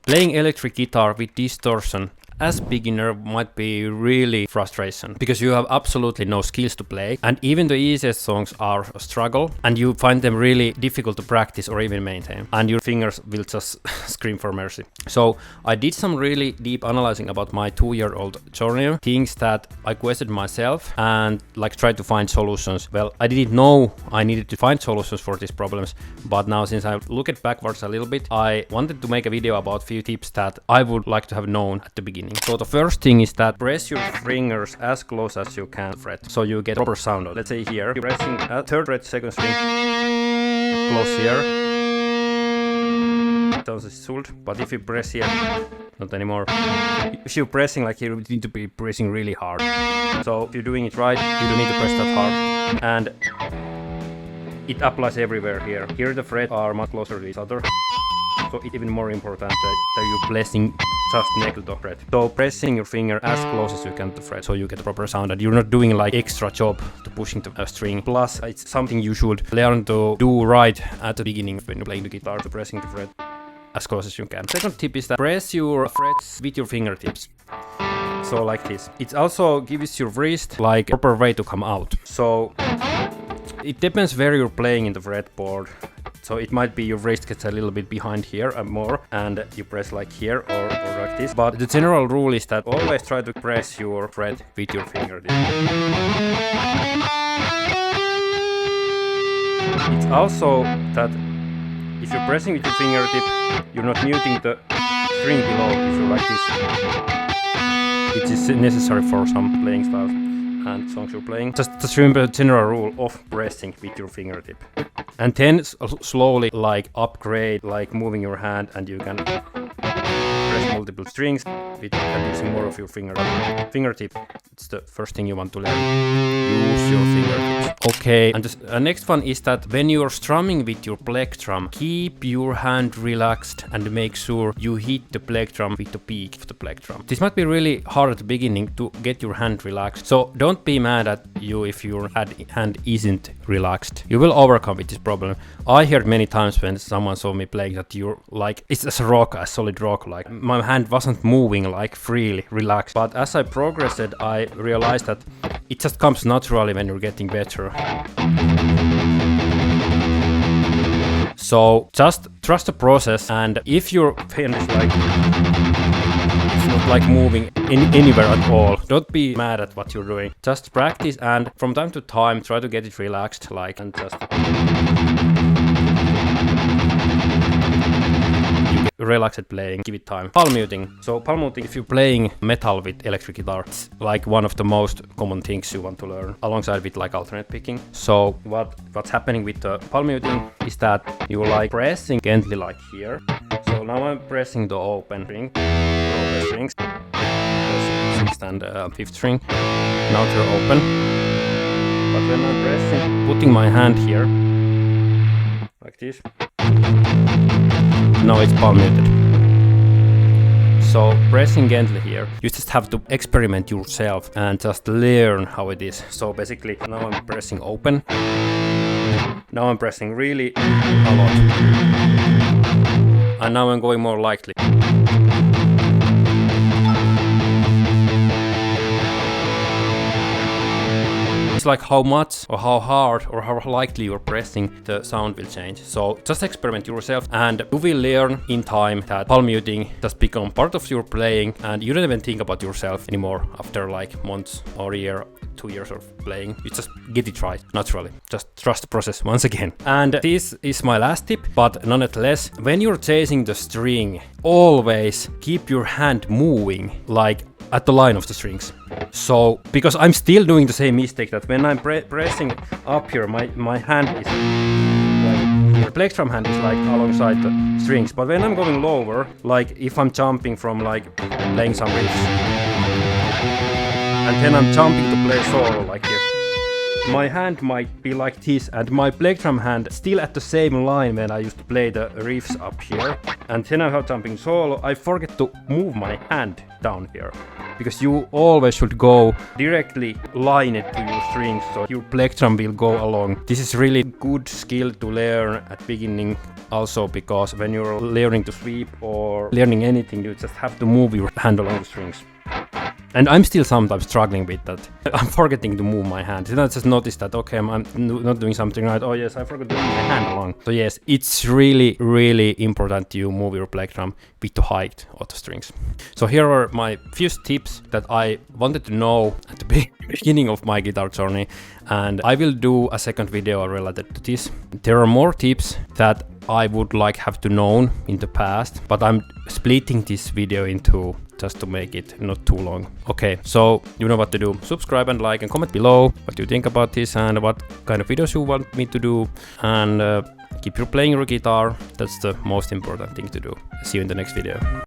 Playing electric guitar with distortion as beginner might be really frustration because you have absolutely no skills to play, and even the easiest songs are a struggle and you find them really difficult to practice or even maintain, and your fingers will just scream for mercy. So I did some really deep analyzing about my 2-year-old journey, things that I questioned myself and like tried to find solutions. Well, I didn't know I needed to find solutions for these problems, but now since I look it backwards a little bit, I wanted to make a video about a few tips that I would like to have known at the beginning. So the first thing is that press your fingers as close as you can to the fret, so you get proper sound. Let's say here, you're pressing a 3rd fret 2nd string close here. Sounds sold, but if you press here, not anymore. If you're pressing like here, you need to be pressing really hard. So if you're doing it right, you don't need to press that hard, and it applies everywhere here. Here the frets are much closer to each other, so it's even more important that you're pressing just next to the fret. So pressing your finger as close as you can to the fret, so you get the proper sound and you're not doing like extra job to pushing the string. Plus, it's something you should learn to do right at the beginning when you're playing the guitar, to pressing the fret as close as you can. Second tip is that press your frets with your fingertips. So like this. It also gives your wrist like a proper way to come out. So it depends where you're playing in the fretboard. So it might be your wrist gets a little bit behind here and more, and you press like here or like this. But the general rule is that always try to press your fret with your fingertip. It's also that if you're pressing with your fingertip, you're not muting the string below if you like this. It is necessary for some playing styles and songs you're playing. Just remember the general rule of pressing with your fingertip. And then slowly like upgrade, like moving your hand, and you can press multiple strings with using more of your fingertip. It's the first thing you want to learn. Use your fingertips. Okay, and the next one is that when you're strumming with your plectrum, keep your hand relaxed and make sure you hit the plectrum with the peak of the plectrum. This might be really hard at the beginning to get your hand relaxed, so don't be mad at you if your hand isn't relaxed. You will overcome with this problem. I heard many times when someone saw me playing that you're like, it's as a rock, a solid rock, like my hand wasn't moving like freely, relaxed. But as I progressed, I realized that it just comes naturally when you're getting better. So just trust the process, and if your hand is like, it's not like moving anywhere at all, don't be mad at what you're doing. Just practice, and from time to time try to get it relaxed, like, and just relax at playing, give it time. Palm muting. So palm muting, if you're playing metal with electric guitar, it's like one of the most common things you want to learn, alongside with like alternate picking. So what's happening with the palm muting is that you're like pressing gently like here. So now I'm pressing the open string, open strings, 6th and 5th string. Now they're open. But when I'm pressing, putting my hand here, like this, now it's palm muted. So pressing gently here, you just have to experiment yourself and just learn how it is. So basically now I'm pressing open. Now I'm pressing really a lot. And now I'm going more lightly. It's like how much or how hard or how likely you're pressing, the sound will change. So just experiment yourself, and you will learn in time that palm muting just become part of your playing, and you don't even think about yourself anymore after like months or a year, 2 years of playing. You just get it right naturally. Just trust the process once again. And this is my last tip, but nonetheless, when you're chasing the string, always keep your hand moving like at the line of the strings. So, because I'm still doing the same mistake that when I'm pressing up here, my hand is like, the plectrum hand is like alongside the strings, but when I'm going lower, like if I'm jumping from like playing some riffs, and then I'm jumping to play solo like here, my hand might be like this, and my plectrum hand still at the same line when I used to play the riffs up here, and then I'm jumping solo, I forget to move my hand down here. because you always should go directly line it to your strings, so your plectrum will go along. This is really good skill to learn at beginning also, because when you're learning to sweep or learning anything, you just have to move your hand along the strings. And I'm still sometimes struggling with that. I'm forgetting to move my hand. Then I just noticed that, okay, I'm not doing something right. Oh yes, I forgot to move my hand along. So yes, it's really, really important you move your plectrum with the height of the strings. So here are my few tips that I wanted to know at the beginning of my guitar journey. And I will do a second video related to this. There are more tips that I would like have to known in the past, but I'm splitting this video into just to make it not too long. Okay, so you know what to do. Subscribe and like and comment below what you think about this and what kind of videos you want me to do. And keep your playing your guitar. That's the most important thing to do. See you in the next video.